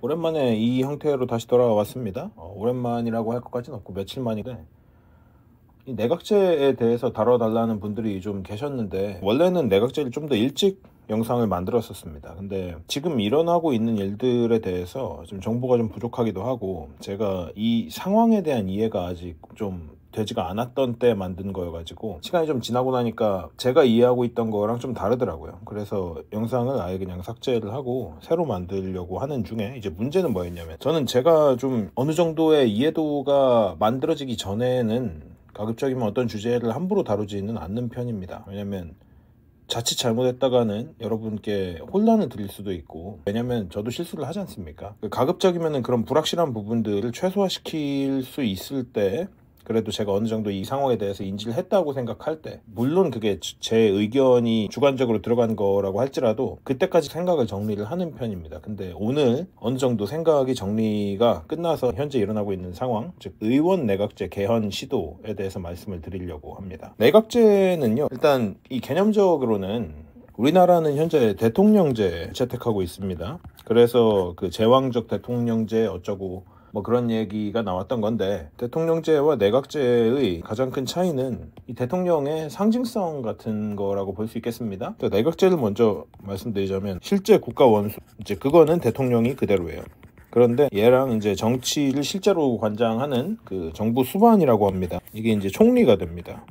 오랜만에 이 형태로 다시 돌아왔습니다. 오랜만이라고 할 것까지는 없고 며칠 만인데, 이 내각제에 대해서 다뤄달라는 분들이 좀 계셨는데, 원래는 내각제를 좀 더 일찍 영상을 만들었었습니다. 근데 지금 일어나고 있는 일들에 대해서 좀 정보가 좀 부족하기도 하고, 제가 이 상황에 대한 이해가 아직 좀 되지가 않았던 때 만든 거여가지고 시간이 좀 지나고 나니까 제가 이해하고 있던 거랑 좀 다르더라고요. 그래서 영상을 아예 그냥 삭제를 하고 새로 만들려고 하는 중에, 이제 문제는 뭐였냐면, 저는 제가 좀 어느 정도의 이해도가 만들어지기 전에는 가급적이면 어떤 주제를 함부로 다루지는 않는 편입니다. 왜냐면 자칫 잘못했다가는 여러분께 혼란을 드릴 수도 있고, 왜냐면 저도 실수를 하지 않습니까? 가급적이면 그런 불확실한 부분들을 최소화시킬 수 있을 때, 그래도 제가 어느 정도 이 상황에 대해서 인지를 했다고 생각할 때, 물론 그게 제 의견이 주관적으로 들어간 거라고 할지라도 그때까지 생각을 정리를 하는 편입니다. 근데 오늘 어느 정도 생각이 정리가 끝나서 현재 일어나고 있는 상황, 즉 의원 내각제 개헌 시도에 대해서 말씀을 드리려고 합니다. 내각제는요, 일단 이 개념적으로는 우리나라는 현재 대통령제 채택하고 있습니다. 그래서 그 제왕적 대통령제 어쩌고 뭐 그런 얘기가 나왔던 건데, 대통령제와 내각제의 가장 큰 차이는 이 대통령의 상징성 같은 거라고 볼 수 있겠습니다. 내각제를 먼저 말씀드리자면, 실제 국가 원수, 이제 그거는 대통령이 그대로예요. 그런데 얘랑 이제 정치를 실제로 관장하는 그 정부 수반이라고 합니다. 이게 이제 총리가 됩니다.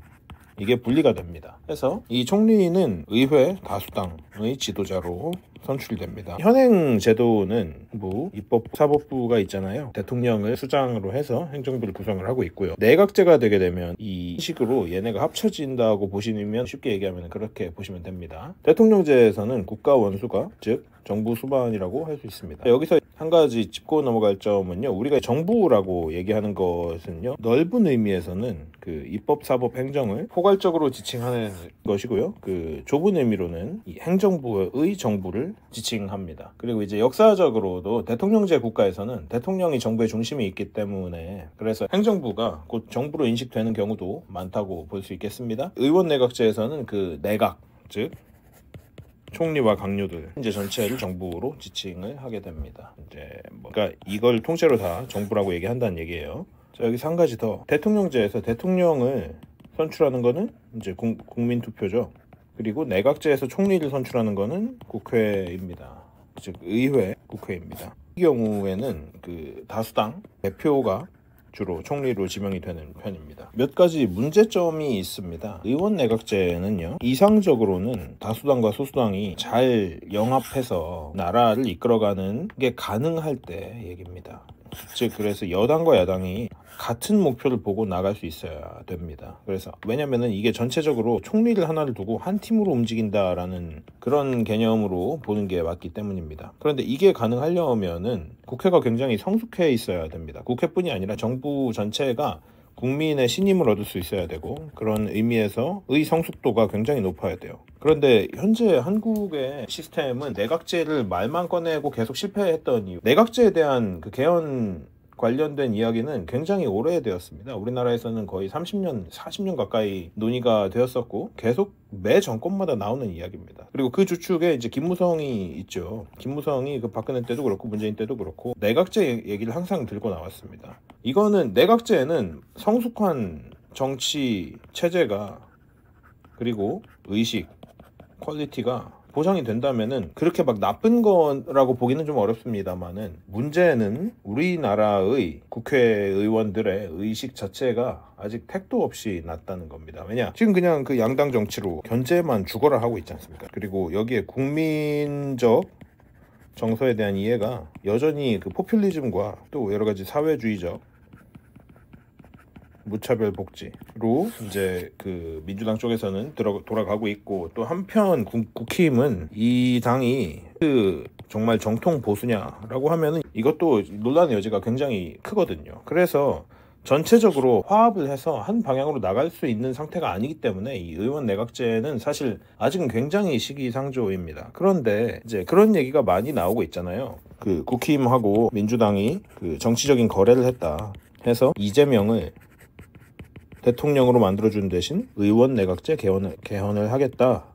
이게 분리가 됩니다. 그래서 이 총리는 의회 다수당의 지도자로 선출됩니다. 현행 제도는 입법, 사법부가 있잖아요. 대통령을 수장으로 해서 행정부를 구성을 하고 있고요. 내각제가 되게 되면 이 식으로 얘네가 합쳐진다고 보시면, 쉽게 얘기하면 그렇게 보시면 됩니다. 대통령제에서는 국가 원수가, 즉 정부 수반이라고 할 수 있습니다. 여기서 한 가지 짚고 넘어갈 점은요, 우리가 정부라고 얘기하는 것은요, 넓은 의미에서는 그 입법, 사법, 행정을 포괄적으로 지칭하는 것이고요, 그 좁은 의미로는 이 행정부의 정부를 지칭합니다. 그리고 이제 역사적으로도 대통령제 국가에서는 대통령이 정부의 중심이 있기 때문에, 그래서 행정부가 곧 정부로 인식되는 경우도 많다고 볼 수 있겠습니다. 의원 내각제에서는 그 내각, 즉 총리와 강요들 이제 전체를 정부로 지칭을 하게 됩니다. 이제 그러니까 이걸 통째로 다 정부라고 얘기한다는 얘기예요. 자, 여기서 한 가지 더. 대통령제에서 대통령을 선출하는 거는 이제 국민 투표죠. 그리고 내각제에서 총리를 선출하는 거는 국회입니다. 즉 의회, 국회입니다. 이 경우에는 그 다수당 대표가 주로 총리로 지명이 되는 편입니다. 몇 가지 문제점이 있습니다. 의원 내각제는요, 이상적으로는 다수당과 소수당이 잘 영합해서 나라를 이끌어가는 게 가능할 때 얘기입니다. 즉 그래서 여당과 야당이 같은 목표를 보고 나갈 수 있어야 됩니다. 그래서 왜냐면은 이게 전체적으로 총리를 하나를 두고 한 팀으로 움직인다라는 그런 개념으로 보는 게 맞기 때문입니다. 그런데 이게 가능하려면은 국회가 굉장히 성숙해 있어야 됩니다. 국회뿐이 아니라 정부 전체가 국민의 신임을 얻을 수 있어야 되고, 그런 의미에서의 성숙도가 굉장히 높아야 돼요. 그런데 현재 한국의 시스템은 내각제를 말만 꺼내고 계속 실패했던 이유, 내각제에 대한 그 개헌 관련된 이야기는 굉장히 오래되었습니다. 우리나라에서는 거의 30년, 40년 가까이 논의가 되었었고, 계속 매 정권마다 나오는 이야기입니다. 그리고 그 주축에 이제 김무성이 있죠. 김무성이 그 박근혜 때도 그렇고 문재인 때도 그렇고 내각제 얘기를 항상 들고 나왔습니다. 이거는 내각제는 성숙한 정치 체제가, 그리고 의식, 퀄리티가 보장이 된다면은 그렇게 막 나쁜 거라고 보기는 좀 어렵습니다만은, 문제는 우리나라의 국회의원들의 의식 자체가 아직 택도 없이 낮다는 겁니다. 왜냐, 지금 그냥 그 양당 정치로 견제만 죽어라 하고 있지 않습니까? 그리고 여기에 국민적 정서에 대한 이해가 여전히 그 포퓰리즘과 또 여러 가지 사회주의적 무차별 복지로 이제 그 민주당 쪽에서는 돌아가고 있고, 또 한편 국힘은 이 당이 그 정말 정통 보수냐라고 하면은 이것도 논란의 여지가 굉장히 크거든요. 그래서 전체적으로 화합을 해서 한 방향으로 나갈 수 있는 상태가 아니기 때문에 이 의원 내각제는 사실 아직은 굉장히 시기상조입니다. 그런데 이제 그런 얘기가 많이 나오고 있잖아요. 그 국힘하고 민주당이 그 정치적인 거래를 했다 해서 이재명을 대통령으로 만들어준 대신 의원 내각제 개헌을 하겠다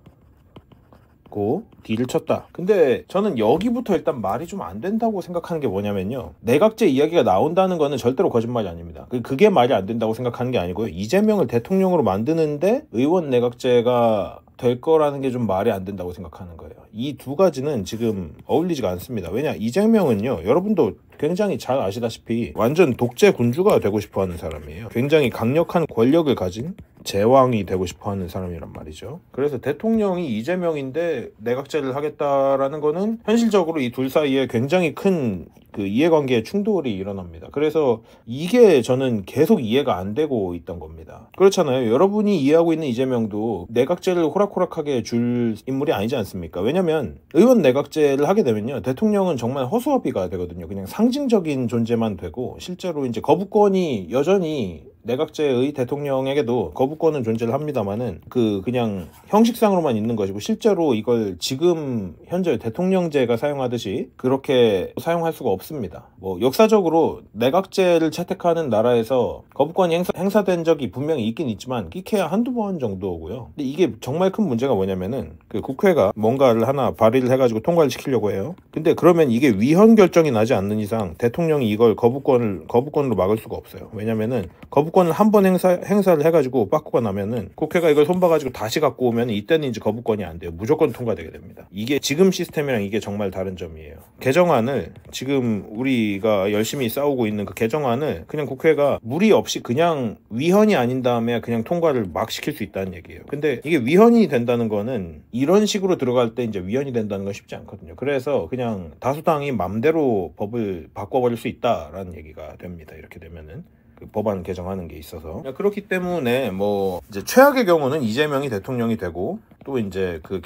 고 D를 쳤다. 근데 저는 여기부터 일단 말이 좀 안 된다고 생각하는 게 뭐냐면요, 내각제 이야기가 나온다는 거는 절대로 거짓말이 아닙니다. 그게 말이 안 된다고 생각하는 게 아니고요, 이재명을 대통령으로 만드는데 의원 내각제가 될 거라는 게 좀 말이 안 된다고 생각하는 거예요. 이 두 가지는 지금 어울리지가 않습니다. 왜냐, 이재명은요, 여러분도 굉장히 잘 아시다시피 완전 독재 군주가 되고 싶어하는 사람이에요. 굉장히 강력한 권력을 가진 제왕이 되고 싶어하는 사람이란 말이죠. 그래서 대통령이 이재명인데 내각제를 하겠다라는 거는 현실적으로 이 둘 사이에 굉장히 큰 그 이해관계의 충돌이 일어납니다. 그래서 이게 저는 계속 이해가 안 되고 있던 겁니다. 그렇잖아요. 여러분이 이해하고 있는 이재명도 내각제를 호락호락하게 줄 인물이 아니지 않습니까? 왜냐면 의원 내각제를 하게 되면요, 대통령은 정말 허수아비가 되거든요. 그냥 상징적인 존재만 되고, 실제로 이제 거부권이 여전히 내각제의 대통령에게도 거부권은 존재를 합니다만은 그냥 형식상으로만 있는 것이고, 실제로 이걸 지금 현재 대통령제가 사용하듯이 그렇게 사용할 수가 없습니다. 뭐 역사적으로 내각제를 채택하는 나라에서 거부권이 행사된 적이 분명히 있긴 있지만 끼케야 한두 번 정도고요. 근데 이게 정말 큰 문제가 뭐냐면은 그 국회가 뭔가를 하나 발의를 해가지고 통과를 시키려고 해요. 근데 그러면 이게 위헌 결정이 나지 않는 이상 대통령이 이걸 거부권으로 막을 수가 없어요. 왜냐면은 거부권을 한 번 행사를 해가지고 빠꾸가 나면은 국회가 이걸 손봐가지고 다시 갖고 오면 이때는 이제 거부권이 안 돼요. 무조건 통과되게 됩니다. 이게 지금 시스템이랑 이게 정말 다른 점이에요. 개정안을 지금 우리가 열심히 싸우고 있는 그 개정안을 그냥 국회가 무리 없이 그냥 위헌이 아닌 다음에 그냥 통과를 막 시킬 수 있다는 얘기예요. 근데 이게 위헌이 된다는 거는 이런 식으로 들어갈 때 이제 위헌이 된다는 건 쉽지 않거든요. 그래서 그냥 다수당이 맘대로 법을 바꿔버릴 수 있다라는 얘기가 됩니다. 이렇게 되면은 그 법안 개정하는 게 있어서. 그렇기 때문에 뭐 이제 최악의 경우는 이재명이 대통령이 되고 또 이제 그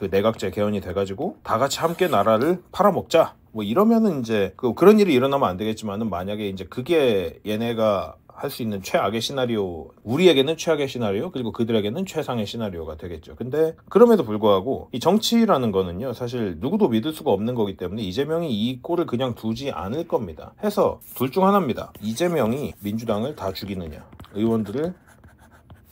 내각제 개헌이 돼가지고 다 같이 함께 나라를 팔아먹자, 뭐 이러면은 이제 그런 일이 일어나면 안 되겠지만은, 만약에 이제 그게 얘네가 할 수 있는 최악의 시나리오, 우리에게는 최악의 시나리오, 그리고 그들에게는 최상의 시나리오가 되겠죠. 근데 그럼에도 불구하고 이 정치라는 거는요, 사실 누구도 믿을 수가 없는 거기 때문에 이재명이 이 꼴을 그냥 두지 않을 겁니다. 해서 둘 중 하나입니다. 이재명이 민주당을 다 죽이느냐, 의원들을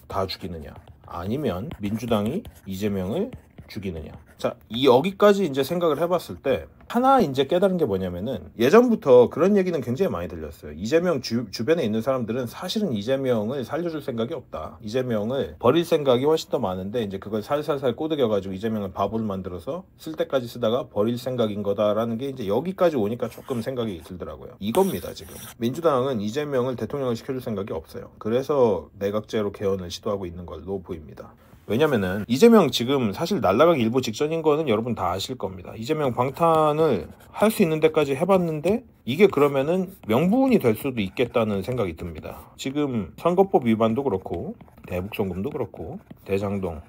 다 죽이느냐, 아니면 민주당이 이재명을 죽이느냐. 자, 여기까지 이제 생각을 해봤을 때 하나 이제 깨달은 게 뭐냐면은, 예전부터 그런 얘기는 굉장히 많이 들렸어요. 이재명 주변에 있는 사람들은 사실은 이재명을 살려줄 생각이 없다. 이재명을 버릴 생각이 훨씬 더 많은데 이제 그걸 살살살 꼬드겨가지고 이재명을 바보를 만들어서 쓸 때까지 쓰다가 버릴 생각인 거다라는 게 이제 여기까지 오니까 조금 생각이 들더라고요. 이겁니다. 지금 민주당은 이재명을 대통령을 시켜줄 생각이 없어요. 그래서 내각제로 개헌을 시도하고 있는 걸로 보입니다. 왜냐면은 이재명 지금 사실 날아가기 일보 직전인 거는 여러분 다 아실 겁니다. 이재명 방탄을 할 수 있는 데까지 해봤는데 이게 그러면은 명분이 될 수도 있겠다는 생각이 듭니다. 지금 선거법 위반도 그렇고 대북송금도 그렇고 대장동,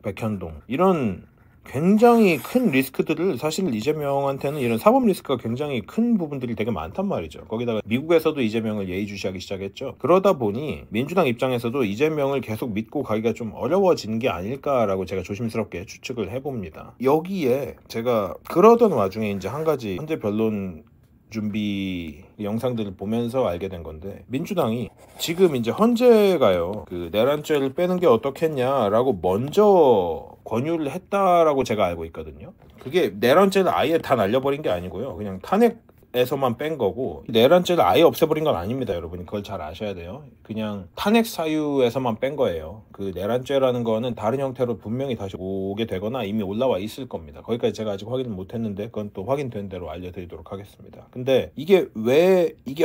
백현동, 이런 굉장히 큰 리스크들을, 사실 이재명한테는 이런 사법 리스크가 굉장히 큰 부분들이 되게 많단 말이죠. 거기다가 미국에서도 이재명을 예의주시하기 시작했죠. 그러다 보니 민주당 입장에서도 이재명을 계속 믿고 가기가 좀 어려워진 게 아닐까라고 제가 조심스럽게 추측을 해봅니다. 여기에 제가 그러던 와중에 이제 한 가지 헌재 변론 준비 영상들을 보면서 알게 된 건데, 민주당이 지금 이제 헌재가요, 그 내란죄를 빼는 게 어떻겠냐라고 먼저 권유를 했다라고 제가 알고 있거든요. 그게 내란죄를 아예 다 날려버린 게 아니고요, 그냥 탄핵에서만 뺀 거고, 내란죄를 아예 없애버린 건 아닙니다. 여러분이 그걸 잘 아셔야 돼요. 그냥 탄핵 사유에서만 뺀 거예요. 그 내란죄라는 거는 다른 형태로 분명히 다시 오게 되거나 이미 올라와 있을 겁니다. 거기까지 제가 아직 확인을 못했는데 그건 또 확인된 대로 알려드리도록 하겠습니다. 근데 이게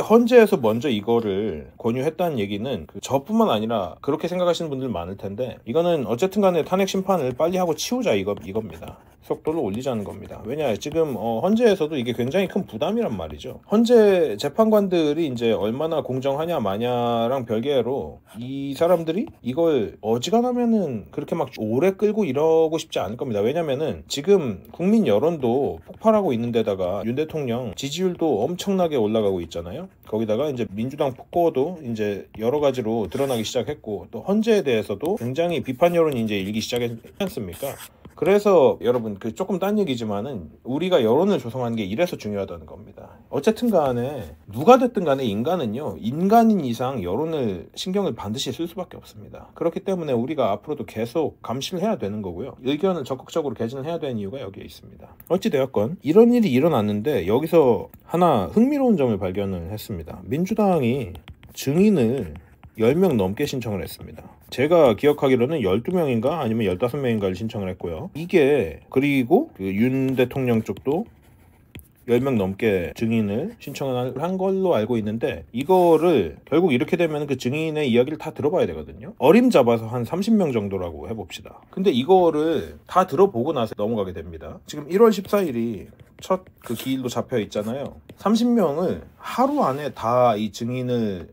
헌재에서 먼저 이거를 권유했다는 얘기는 저뿐만 아니라 그렇게 생각하시는 분들 많을 텐데, 이거는 어쨌든 간에 탄핵 심판을 빨리 하고 치우자 이겁니다. 속도를 올리자는 겁니다. 왜냐, 지금 헌재에서도 이게 굉장히 큰 부담이란 말이죠. 헌재 재판관들이 이제 얼마나 공정하냐 마냐랑 별개로 이 사람들이 이걸 어지간하면은 그렇게 막 오래 끌고 이러고 싶지 않을 겁니다. 왜냐면은 지금 국민 여론도 폭발하고 있는 데다가 윤 대통령 지지율도 엄청나게 올라가고 있잖아요. 거기다가 이제 민주당 폭거도 이제 여러 가지로 드러나기 시작했고, 또 헌재에 대해서도 굉장히 비판 여론이 이제 일기 시작했지 않습니까? 그래서 여러분 조금 딴 얘기지만은 우리가 여론을 조성하는 게 이래서 중요하다는 겁니다. 어쨌든 간에 누가 됐든 간에 인간은요, 인간인 이상 여론을 신경을 반드시 쓸 수밖에 없습니다. 그렇기 때문에 우리가 앞으로도 계속 감시를 해야 되는 거고요. 의견을 적극적으로 개진을 해야 되는 이유가 여기에 있습니다. 어찌되었건 이런 일이 일어났는데 여기서 하나 흥미로운 점을 발견을 했습니다. 민주당이 증인을 10명 넘게 신청을 했습니다. 제가 기억하기로는 12명인가 아니면 15명인가를 신청을 했고요. 이게 그리고 윤 대통령 쪽도 10명 넘게 증인을 신청을 한 걸로 알고 있는데, 이거를 결국 이렇게 되면 그 증인의 이야기를 다 들어봐야 되거든요. 어림잡아서 한 30명 정도라고 해봅시다. 근데 이거를 다 들어보고 나서 넘어가게 됩니다. 지금 1월 14일이 첫 그 기일로 잡혀 있잖아요. 30명을 하루 안에 다 이 증언을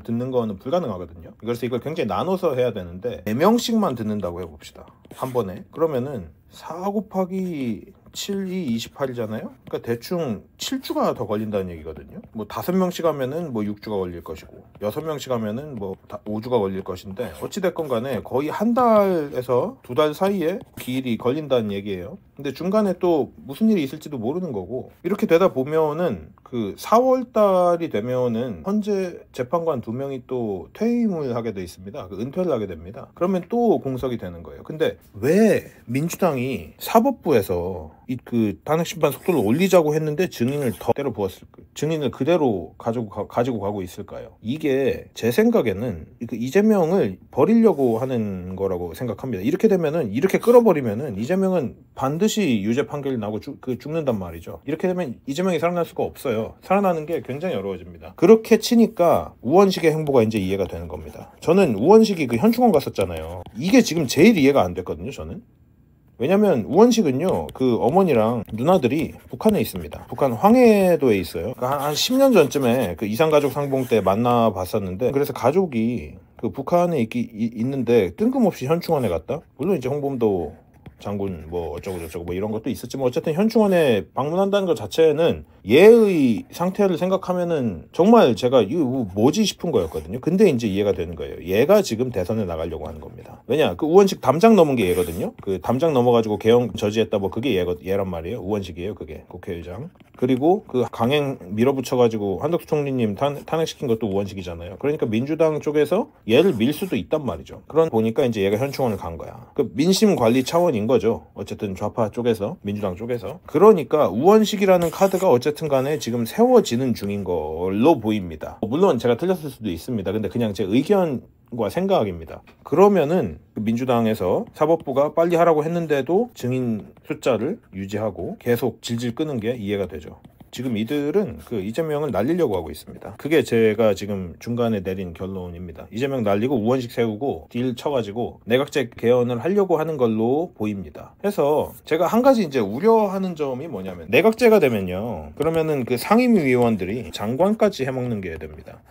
듣는 거는 불가능하거든요. 그래서 이걸 굉장히 나눠서 해야 되는데 4명씩만 듣는다고 해봅시다. 한 번에. 그러면은 4 곱하기 7이 28이잖아요. 그러니까 대충 7주가 더 걸린다는 얘기거든요. 뭐 5명씩 하면은 뭐 6주가 걸릴 것이고 6명씩 하면은 뭐 5주가 걸릴 것인데, 어찌됐건 간에 거의 한 달에서 2달 사이에 기일이 걸린다는 얘기예요. 근데 중간에 또 무슨 일이 있을지도 모르는 거고, 이렇게 되다 보면은 그 4월 달이 되면은 현재 재판관 2명이 또 퇴임을 하게 돼 있습니다. 은퇴를 하게 됩니다. 그러면 또 공석이 되는 거예요. 근데 왜 민주당이 사법부에서 그 탄핵 심판 속도를 올리자고 했는데 증인을 더 때려 부었을까요? 증인을 그대로 가지고 가고 있을까요? 이게 제 생각에는 이재명을 버리려고 하는 거라고 생각합니다. 이렇게 되면은, 이렇게 끌어버리면은 이재명은 반드시 유죄 판결이 나고 죽는단 말이죠. 이렇게 되면 이재명이 살아날 수가 없어요. 살아나는 게 굉장히 어려워집니다. 그렇게 치니까 우원식의 행보가 이제 이해가 되는 겁니다. 저는 우원식이 현충원 갔었잖아요. 이게 지금 제일 이해가 안 됐거든요, 저는. 왜냐면 우원식은요, 그 어머니랑 누나들이 북한에 있습니다. 북한 황해도에 있어요. 한 10년 전쯤에 그 이산가족 상봉 때 만나봤었는데, 그래서 가족이 그 북한에 있는데 뜬금없이 현충원에 갔다? 물론 이제 홍범도 장군 뭐 어쩌고 저쩌고 뭐 이런 것도 있었지만, 어쨌든 현충원에 방문한다는 것 자체는 얘의 상태를 생각하면은 정말 제가 이거 뭐지 싶은 거였거든요. 근데 이제 이해가 되는 거예요. 얘가 지금 대선에 나가려고 하는 겁니다. 왜냐, 그 우원식 담장 넘은 게 얘거든요. 그 담장 넘어가지고 개헌 저지했다 뭐 그게 얘란 말이에요. 우원식이에요, 그게 국회의장. 그리고 그 강행 밀어붙여가지고 한덕수 총리님 탄핵시킨 것도 우원식이잖아요. 그러니까 민주당 쪽에서 얘를 밀 수도 있단 말이죠. 그런 보니까 이제 얘가 현충원을 간 거야. 그 민심 관리 차원인 거죠. 어쨌든 좌파 쪽에서, 민주당 쪽에서. 그러니까 우원식이라는 카드가 어쨌든 간에 지금 세워지는 중인 걸로 보입니다. 물론 제가 틀렸을 수도 있습니다. 근데 그냥 제 의견과 생각입니다. 그러면은 민주당에서 사법부가 빨리 하라고 했는데도 증인 숫자를 유지하고 계속 질질 끄는 게 이해가 되죠. 지금 이들은 그 이재명을 날리려고 하고 있습니다. 그게 제가 지금 중간에 내린 결론입니다. 이재명 날리고 우원식 세우고 딜 쳐가지고 내각제 개헌을 하려고 하는 걸로 보입니다. 해서 제가 한 가지 이제 우려하는 점이 뭐냐면, 내각제가 되면요, 그러면은 그 상임위원들이 장관까지 해먹는 게 됩니다.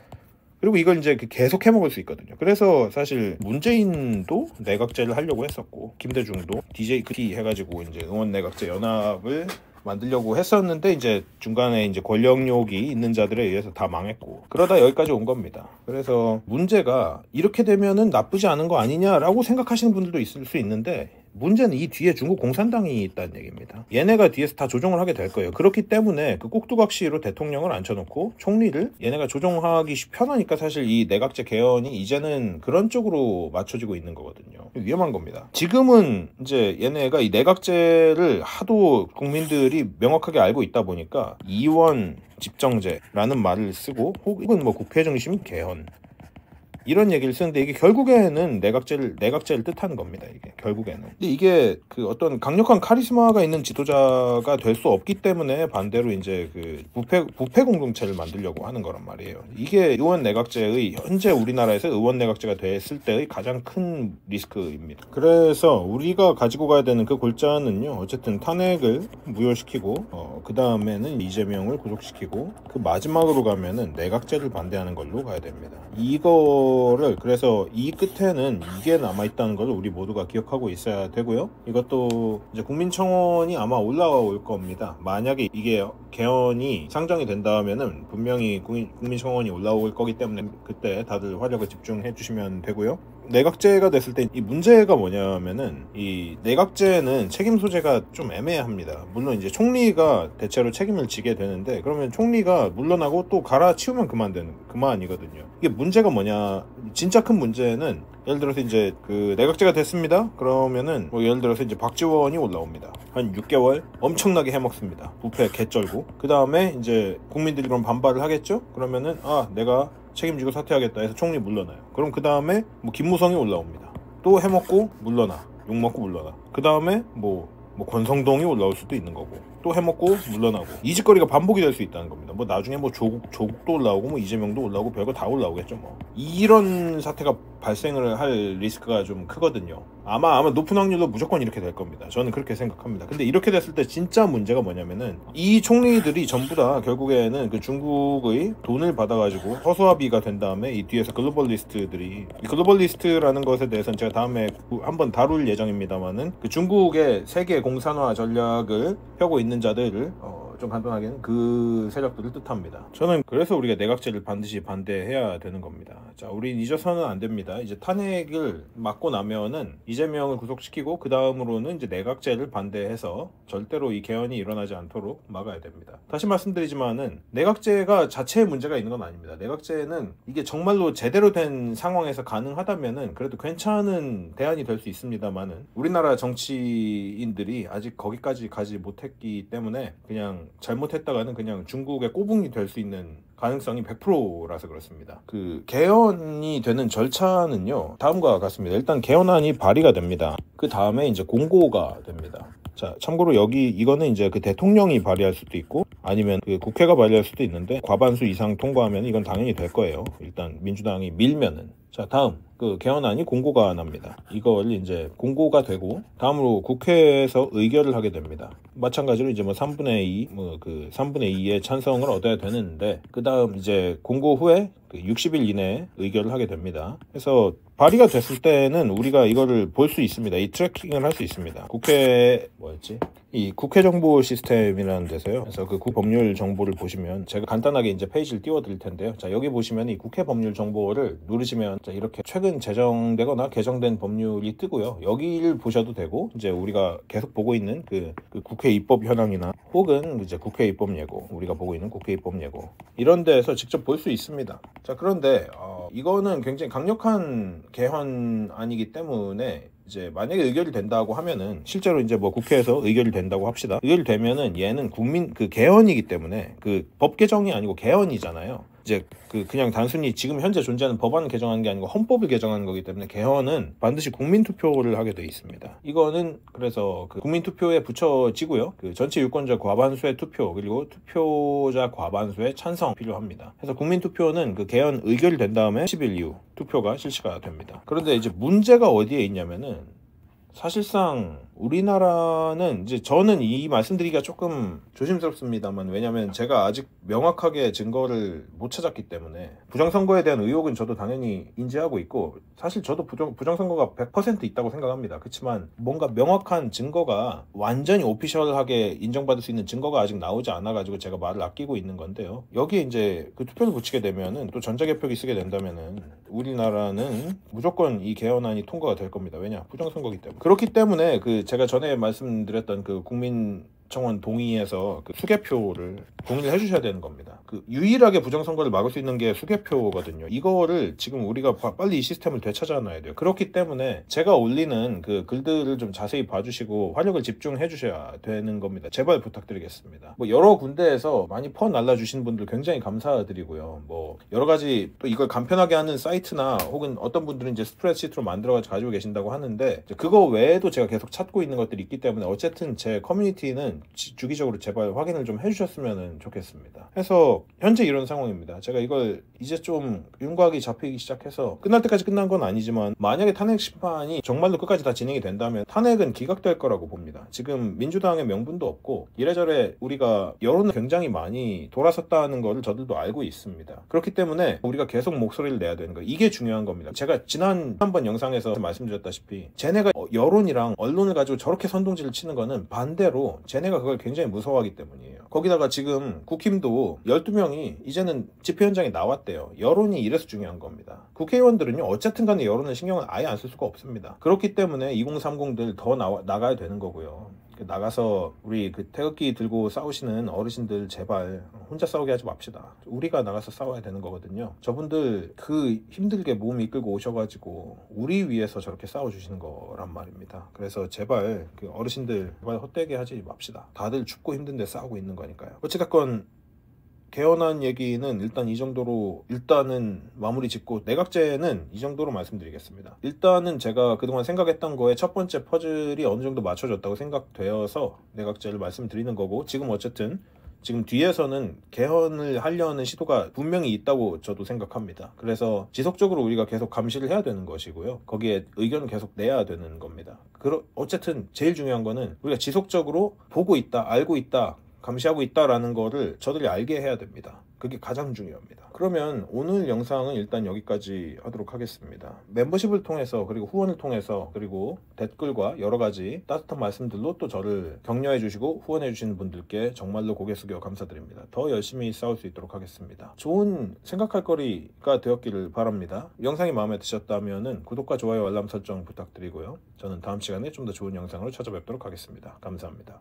그리고 이걸 이제 계속 해먹을 수 있거든요. 그래서 사실 문재인도 내각제를 하려고 했었고, 김대중도 DJT 해가지고 이제 응원내각제 연합을 만들려고 했었는데, 이제 중간에 이제 권력욕이 있는 자들에 의해서 다 망했고, 그러다 여기까지 온 겁니다. 그래서 문제가 이렇게 되면은 나쁘지 않은 거 아니냐라고 생각하시는 분들도 있을 수 있는데, 문제는 이 뒤에 중국 공산당이 있다는 얘기입니다. 얘네가 뒤에서 다 조정을 하게 될 거예요. 그렇기 때문에 그 꼭두각시로 대통령을 앉혀놓고 총리를 얘네가 조정하기 편하니까 사실 이 내각제 개헌이 이제는 그런 쪽으로 맞춰지고 있는 거거든요. 위험한 겁니다. 지금은 이제 얘네가 이 내각제를 하도 국민들이 명확하게 알고 있다 보니까 이원 집정제라는 말을 쓰고, 혹은 뭐 국회 중심 개헌 이런 얘기를 쓰는데, 이게 결국에는 내각제를 뜻하는 겁니다. 이게 결국에는. 근데 이게 그 어떤 강력한 카리스마가 있는 지도자가 될 수 없기 때문에 반대로 이제 그 부패 공동체를 만들려고 하는 거란 말이에요. 이게 의원 내각제의, 현재 우리나라에서 의원 내각제가 됐을 때의 가장 큰 리스크입니다. 그래서 우리가 가지고 가야 되는 그 골자는요, 어쨌든 탄핵을 무효시키고 그 다음에는 이재명을 구속시키고, 그 마지막으로 가면은 내각제를 반대하는 걸로 가야 됩니다. 이거를, 그래서 이 끝에는 이게 남아있다는 걸 우리 모두가 기억하고 있어야 되고요. 이것도 이제 국민청원이 아마 올라올 겁니다. 만약에 이게 개헌이 상정이 된다면은 분명히 국민청원이 올라올 거기 때문에 그때 다들 화력을 집중해 주시면 되고요. 내각제가 됐을 때 이 문제가 뭐냐면은 이 내각제는 책임 소재가 좀 애매합니다. 물론 이제 총리가 대체로 책임을 지게 되는데 그러면 총리가 물러나고 또 갈아치우면 그만이거든요. 이게 문제가 뭐냐, 진짜 큰 문제는 예를 들어서 이제 그 내각제가 됐습니다. 그러면은 뭐 예를 들어서 이제 박지원이 올라옵니다. 한 6개월 엄청나게 해먹습니다. 부패 개쩔고 그 다음에 이제 국민들이 그럼 반발을 하겠죠. 그러면은 내가 책임지고 사퇴하겠다 해서 총리 물러나요. 그럼 그 다음에 뭐 김무성이 올라옵니다. 또 해먹고 물러나, 욕먹고 물러나. 그 다음에 뭐 권성동이 올라올 수도 있는 거고, 또 해먹고 물러나고, 이 짓거리가 반복이 될 수 있다는 겁니다. 뭐 나중에 뭐 조국도 올라오고 뭐 이재명도 올라오고 별거 다 올라오겠죠. 뭐 이런 사태가 발생을 할 리스크가 좀 크거든요. 아마 높은 확률로 무조건 이렇게 될 겁니다. 저는 그렇게 생각합니다. 근데 이렇게 됐을 때 진짜 문제가 뭐냐면은 이 총리들이 전부 다 결국에는 그 중국의 돈을 받아가지고 허수아비가 된 다음에 이 뒤에서 글로벌리스트들이, 이 글로벌리스트라는 것에 대해서는 제가 다음에 한번 다룰 예정입니다만은 그 중국의 세계 공산화 전략을 펴고 있는 자들을 좀 간단하게는 그 세력들을 뜻합니다. 저는 그래서 우리가 내각제를 반드시 반대해야 되는 겁니다. 자, 우린 잊어서는 안 됩니다. 이제 탄핵을 맞고 나면은 이재명을 구속시키고 그 다음으로는 이제 내각제를 반대해서 절대로 이 개헌이 일어나지 않도록 막아야 됩니다. 다시 말씀드리지만은 내각제가 자체에 문제가 있는 건 아닙니다. 내각제는 이게 정말로 제대로 된 상황에서 가능하다면은 그래도 괜찮은 대안이 될 수 있습니다만은 우리나라 정치인들이 아직 거기까지 가지 못했기 때문에 그냥 잘못했다가는 그냥 중국의 꼬붕이 될 수 있는 가능성이 100%라서 그렇습니다. 그 개헌이 되는 절차는요, 다음과 같습니다. 일단 개헌안이 발의가 됩니다. 그 다음에 이제 공고가 됩니다. 자, 참고로 이거는 이제 그 대통령이 발의할 수도 있고 아니면 그 국회가 발의할 수도 있는데 과반수 이상 통과하면 이건 당연히 될 거예요. 일단 민주당이 밀면은. 자, 다음 그 개헌안이 공고가 납니다. 이걸 이제 공고가 되고 다음으로 국회에서 의결을 하게 됩니다. 마찬가지로 이제 뭐 3분의 2, 그 3분의 2의 찬성을 얻어야 되는데 그 다음 이제 공고 후에 그 60일 이내에 의결을 하게 됩니다. 그래서 발의가 됐을 때는 우리가 이거를 볼 수 있습니다. 이 트래킹을 할 수 있습니다. 이 국회 정보 시스템이라는 데서요. 그래서 그 법률 정보를 보시면 제가 간단하게 이제 페이지를 띄워 드릴 텐데요. 자, 여기 보시면 이 국회 법률 정보를 누르시면 자, 이렇게 최근 제정되거나 개정된 법률이 뜨고요. 여기를 보셔도 되고 이제 우리가 계속 보고 있는 그 국회 입법 현황이나 혹은 이제 국회 입법 예고, 우리가 보고 있는 국회 입법 예고 이런 데에서 직접 볼 수 있습니다. 자, 그런데 이거는 굉장히 강력한 개헌안이기 때문에 이제 만약에 의결이 된다고 하면은 실제로 이제 뭐 국회에서 의결이 된다고 합시다. 의결이 되면은 얘는 개헌이기 때문에 그 법 개정이 아니고 개헌이잖아요. 이제 그냥 단순히 지금 현재 존재하는 법안을 개정하는 게 아니고 헌법을 개정하는 거기 때문에 개헌은 반드시 국민투표를 하게 돼 있습니다. 이거는 그래서 그 국민투표에 붙여지고요. 그 전체 유권자 과반수의 투표 그리고 투표자 과반수의 찬성 필요합니다. 그래서 국민투표는 그 개헌 의결이 된 다음에 10일 이후 투표가 실시가 됩니다. 그런데 이제 문제가 어디에 있냐면은 사실상 우리나라는 이제 저는 이 말씀드리기가 조금 조심스럽습니다만 왜냐하면 제가 아직 명확하게 증거를 못 찾았기 때문에 부정선거에 대한 의혹은 저도 당연히 인지하고 있고 사실 저도 부정선거가 100% 있다고 생각합니다. 그렇지만 뭔가 명확한 증거가 완전히 오피셜하게 인정받을 수 있는 증거가 아직 나오지 않아가지고 제가 말을 아끼고 있는 건데요. 여기에 이제 그 투표를 붙이게 되면은 또 전자개표기 쓰게 된다면은 우리나라는 무조건 이 개헌안이 통과가 될 겁니다. 왜냐? 부정선거기 때문에. 그렇기 때문에 제가 전에 말씀드렸던 그 국민청원 동의에서 그 수개표를 동의를 해주셔야 되는 겁니다. 그 유일하게 부정선거를 막을 수 있는 게 수개표거든요. 이거를 지금 우리가 빨리 이 시스템을 되찾아놔야 돼요. 그렇기 때문에 제가 올리는 그 글들을 좀 자세히 봐주시고 활력을 집중해 주셔야 되는 겁니다. 제발 부탁드리겠습니다. 뭐 여러 군데에서 많이 날라주신 분들 굉장히 감사드리고요. 뭐 여러 가지 또 이걸 간편하게 하는 사이트나 혹은 어떤 분들은 이제 스프레드시트로 만들어가지고 가지고 계신다고 하는데 그거 외에도 제가 계속 찾고 있는 것들이 있기 때문에 어쨌든 제 커뮤니티는 주기적으로 제발 확인을 좀 해주셨으면 좋겠습니다. 해서 현재 이런 상황입니다. 제가 이걸 이제 좀 윤곽이 잡히기 시작해서 끝날 때까지 끝난 건 아니지만 만약에 탄핵 심판이 정말로 끝까지 다 진행이 된다면 탄핵은 기각될 거라고 봅니다. 지금 민주당의 명분도 없고 이래저래 우리가 여론을 굉장히 많이 돌아섰다는 거를 저들도 알고 있습니다. 그렇기 때문에 우리가 계속 목소리를 내야 되는 거예요. 이게 중요한 겁니다. 제가 지난번 영상에서 말씀드렸다시피 쟤네가 여론이랑 언론을 가지고 저렇게 선동질을 치는 거는 반대로 쟤네가 얘네가 그걸 굉장히 무서워하기 때문이에요. 거기다가 지금 국힘도 12명이 이제는 집회 현장에 나왔대요. 여론이 이래서 중요한 겁니다. 국회의원들은요 어쨌든 간에 여론을 신경을 아예 안 쓸 수가 없습니다. 그렇기 때문에 2030들 더 나가야 되는 거고요. 나가서 우리 그 태극기 들고 싸우시는 어르신들 제발 혼자 싸우게 하지 맙시다. 우리가 나가서 싸워야 되는 거거든요. 저분들 그 힘들게 몸 이끌고 오셔가지고 우리 위해서 저렇게 싸워주시는 거란 말입니다. 그래서 제발 그 어르신들 제발 헛되게 하지 맙시다. 다들 춥고 힘든데 싸우고 있는 거니까요. 어찌됐건 개헌안 얘기는 일단 이 정도로 일단은 마무리 짓고, 내각제는 이 정도로 말씀드리겠습니다. 일단은 제가 그동안 생각했던 거에 첫 번째 퍼즐이 어느 정도 맞춰졌다고 생각되어서 내각제를 말씀드리는 거고, 지금 어쨌든 지금 뒤에서는 개헌을 하려는 시도가 분명히 있다고 저도 생각합니다. 그래서 지속적으로 우리가 계속 감시를 해야 되는 것이고요. 거기에 의견을 계속 내야 되는 겁니다. 어쨌든 제일 중요한 거는 우리가 지속적으로 보고 있다, 알고 있다, 감시하고 있다라는 거를 저들이 알게 해야 됩니다. 그게 가장 중요합니다. 그러면 오늘 영상은 일단 여기까지 하도록 하겠습니다. 멤버십을 통해서, 그리고 후원을 통해서, 그리고 댓글과 여러 가지 따뜻한 말씀들로 또 저를 격려해 주시고 후원해 주시는 분들께 정말로 고개 숙여 감사드립니다. 더 열심히 싸울 수 있도록 하겠습니다. 좋은 생각할 거리가 되었기를 바랍니다. 영상이 마음에 드셨다면 구독과 좋아요, 알람 설정 부탁드리고요. 저는 다음 시간에 좀 더 좋은 영상으로 찾아뵙도록 하겠습니다. 감사합니다.